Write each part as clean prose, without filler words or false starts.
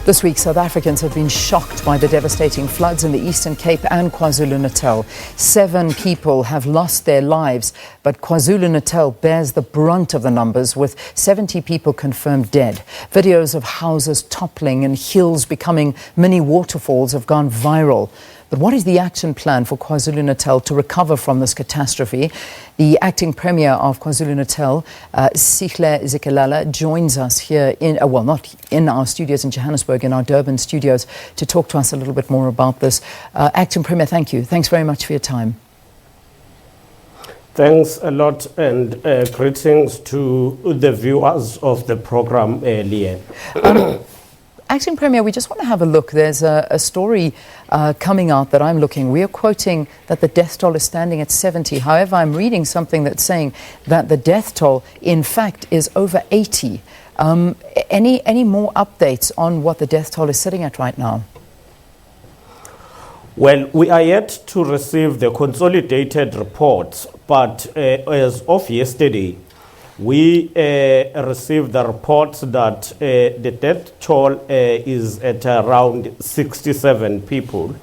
This week, South Africans have been shocked by the devastating floods in the Eastern Cape and KwaZulu-Natal. 7 people have lost their lives, but KwaZulu-Natal bears the brunt of the numbers, with 70 people confirmed dead. Videos of houses toppling and hills becoming mini waterfalls have gone viral. But what is the action plan for KwaZulu-Natal to recover from this catastrophe? The Acting Premier of KwaZulu-Natal, Sihle Zikalala, joins us here not in our studios in Johannesburg, in our Durban studios, to talk to us a little bit more about this. Acting Premier, thank you. Thanks very much for your time. Thanks a lot, and greetings to the viewers of the program, Leanne. Acting Premier, we just want to have a look. There's a story coming out that I'm looking. We are quoting that the death toll is standing at 70. However, I'm reading something that's saying that the death toll, in fact, is over 80. Any more updates on what the death toll is sitting at right now? Well, we are yet to receive the consolidated reports, but as of yesterday, we received the reports that the death toll is at around 67 people.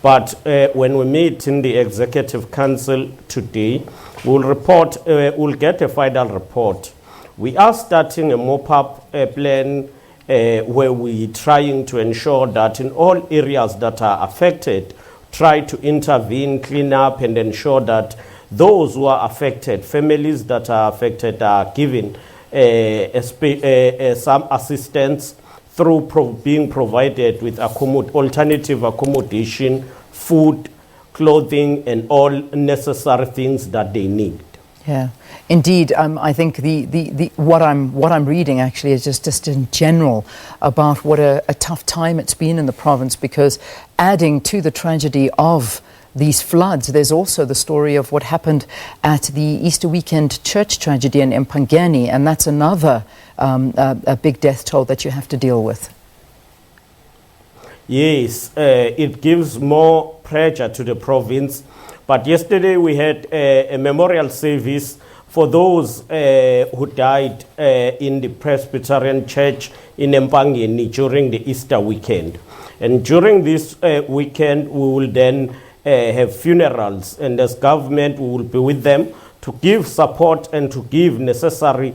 But when we meet in the Executive Council today, we'll get a final report. We are starting a mop-up plan where we're trying to ensure that in all areas that are affected, try to intervene, clean up, and ensure that those who are affected, families that are affected, are given some assistance through being provided with alternative accommodation, food, clothing, and all necessary things that they need. Yeah, indeed. I think what I'm reading actually is just in general about what a tough time it's been in the province, because adding to the tragedy of these floods, there's also the story of what happened at the Easter weekend church tragedy in Mpangeni, and that's another a big death toll that you have to deal with. Yes, it gives more pressure to the province. But yesterday we had a memorial service for those who died in the Presbyterian Church in Mpangeni during the Easter weekend. And during this weekend, we will then have funerals, and as government we will be with them to give support and to give necessary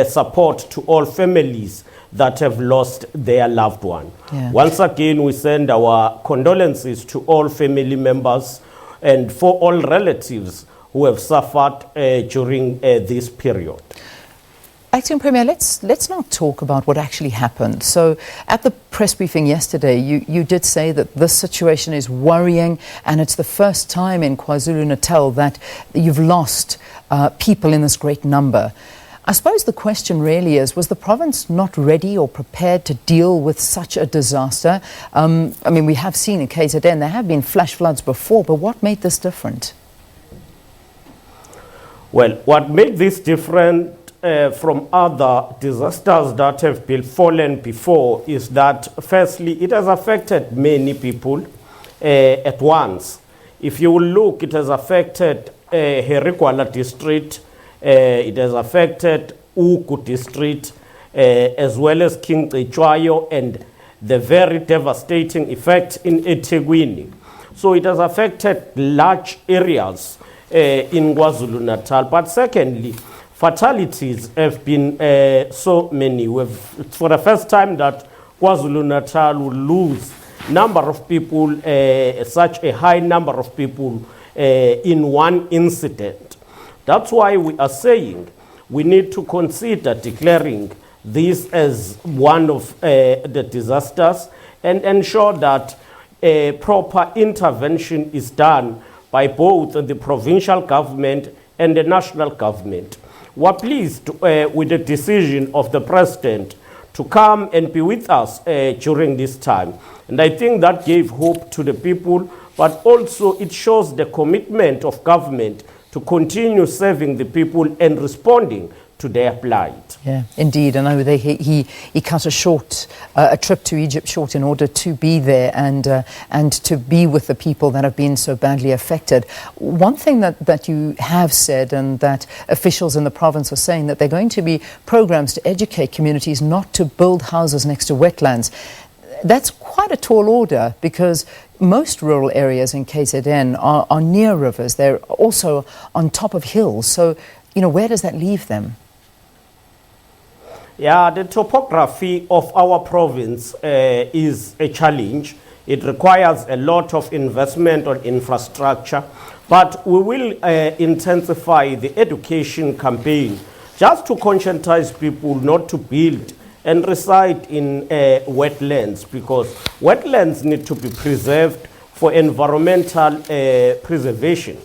support to all families that have lost their loved one. Yeah. Once again, we send our condolences to all family members and for all relatives who have suffered during this period. Acting Premier, let's now talk about what actually happened. So at the press briefing yesterday, you did say that this situation is worrying, and it's the first time in KwaZulu-Natal that you've lost people in this great number. I suppose the question really is, was the province not ready or prepared to deal with such a disaster? I mean, we have seen in KZN, there have been flash floods before, but what made this different? Well, what made this different from other disasters that have been fallen before is that, firstly, it has affected many people at once. If you will look, it has affected Herigwala district, it has affected Uku district, as well as King Echwayo, and the very devastating effect in eThekwini. So it has affected large areas in KwaZulu-Natal. But secondly, fatalities have been so many. For the first time that KwaZulu-Natal will lose number of people, such a high number of people in one incident. That's why we are saying we need to consider declaring this as one of the disasters and ensure that a proper intervention is done by both the provincial government and the national government. We're pleased with the decision of the President to come and be with us during this time. And I think that gave hope to the people, but also it shows the commitment of government to continue serving the people and responding to their plight. Yeah, indeed. And I know he cut a trip to Egypt short in order to be there and to be with the people that have been so badly affected. One thing that you have said, and that officials in the province are saying, that there are going to be programs to educate communities not to build houses next to wetlands. That's quite a tall order, because most rural areas in KZN are near rivers. They're also on top of hills. So, where does that leave them? Yeah, the topography of our province is a challenge. It requires a lot of investment on infrastructure, but we will intensify the education campaign just to conscientize people not to build and reside in wetlands, because wetlands need to be preserved for environmental preservation.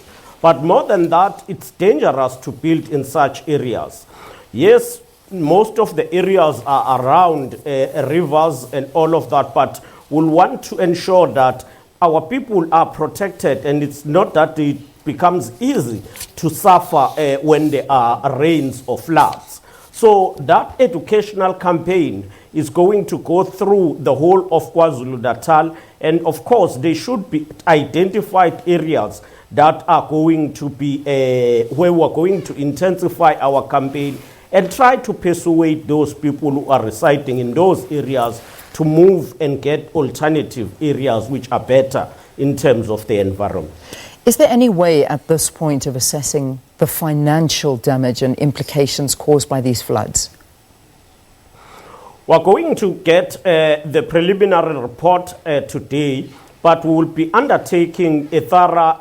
But more than that, it's dangerous to build in such areas. Yes, most of the areas are around rivers and all of that, but we'll want to ensure that our people are protected, and it's not that it becomes easy to suffer when there are rains or floods. So that educational campaign is going to go through the whole of KwaZulu-Natal, and of course there should be identified areas that are going to be where we're going to intensify our campaign and try to persuade those people who are residing in those areas to move and get alternative areas which are better in terms of the environment. Is there any way at this point of assessing the financial damage and implications caused by these floods? We're going to get the preliminary report today, but we will be undertaking a thorough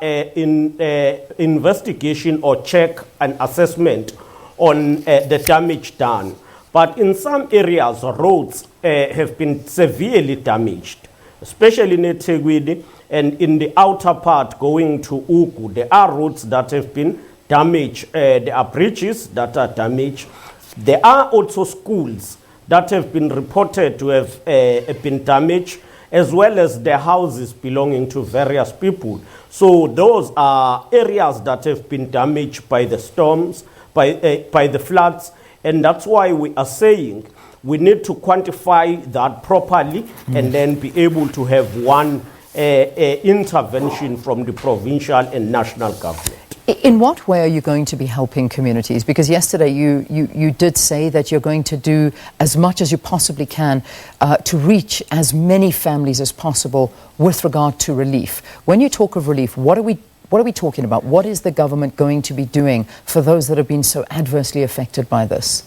investigation or check and assessment on the damage done. But in some areas, roads have been severely damaged, especially in eThekwini and in the outer part going to Ugu. There are roads that have been damaged. There are bridges that are damaged. There are also schools that have been reported to have been damaged, as well as the houses belonging to various people. So those are areas that have been damaged by the storms, by the floods, and that's why we are saying we need to quantify that properly and then be able to have one intervention from the provincial and national government. In what way are you going to be helping communities? Because yesterday you did say that you're going to do as much as you possibly can to reach as many families as possible with regard to relief. When you talk of relief, what are we talking about? What is the government going to be doing for those that have been so adversely affected by this?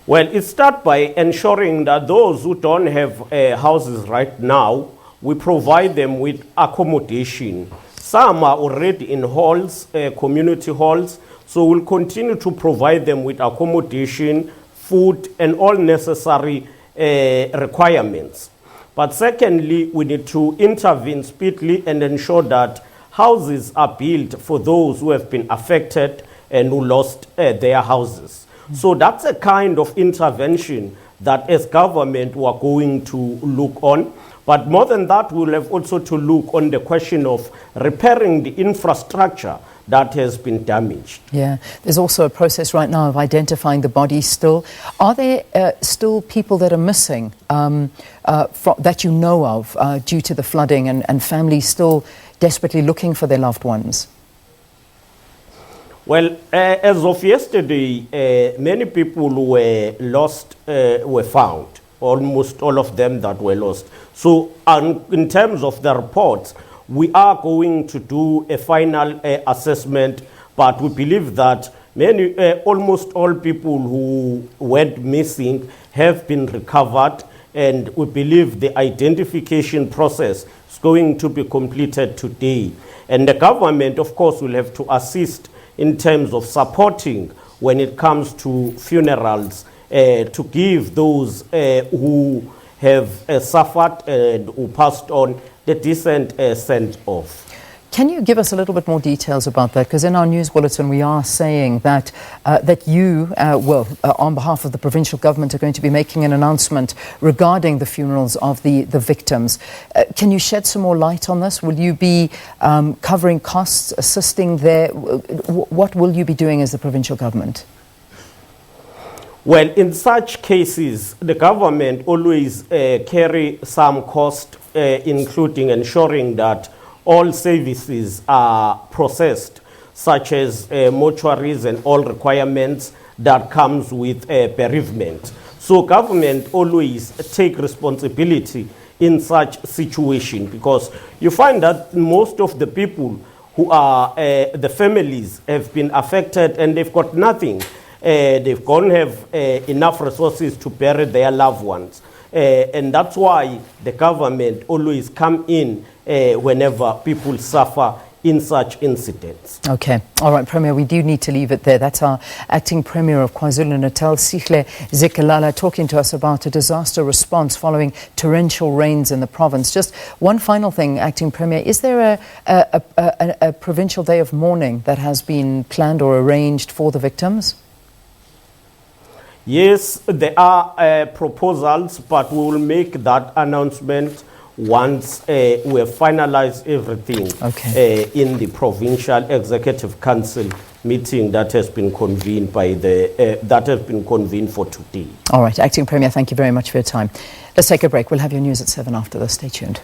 Well, it starts by ensuring that those who don't have houses right now, we provide them with accommodation. Some are already in halls, community halls, so we'll continue to provide them with accommodation, food, and all necessary requirements. But secondly, we need to intervene speedily and ensure that houses are built for those who have been affected and who lost their houses. So that's a kind of intervention that as government we are going to look on. But more than that, we'll have also to look on the question of repairing the infrastructure that has been damaged. Yeah, there's also a process right now of identifying the bodies still. Are there still people that are missing that you know of due to the flooding, and families still desperately looking for their loved ones? Well, as of yesterday, many people who were lost were found, almost all of them that were lost. So in terms of the reports, we are going to do a final assessment, but we believe that almost all people who went missing have been recovered, and we believe the identification process is going to be completed today. And the government, of course, will have to assist in terms of supporting when it comes to funerals, to give those who have suffered and who passed on the decent send-off. Can you give us a little bit more details about that? Because in our news bulletin we are saying that that you, on behalf of the provincial government, are going to be making an announcement regarding the funerals of the victims. Can you shed some more light on this? Will you be covering costs, assisting there? What will you be doing as the provincial government? Well, in such cases, the government always carry some cost, including ensuring that all services are processed, such as mortuaries and all requirements that comes with bereavement. So government always take responsibility in such situation, because you find that most of the people who are the families have been affected and they've got nothing. They don't have enough resources to bury their loved ones. And that's why the government always come in whenever people suffer in such incidents. Okay. All right, Premier, we do need to leave it there. That's our Acting Premier of KwaZulu-Natal, Sihle Zikalala, talking to us about a disaster response following torrential rains in the province. Just one final thing, Acting Premier, is there a provincial day of mourning that has been planned or arranged for the victims? Yes, there are proposals, but we will make that announcement once we have finalized everything in the Provincial Executive Council meeting that has been convened for today. All right, Acting Premier, thank you very much for your time. Let's take a break. We'll have your news at 7 after this. Stay tuned.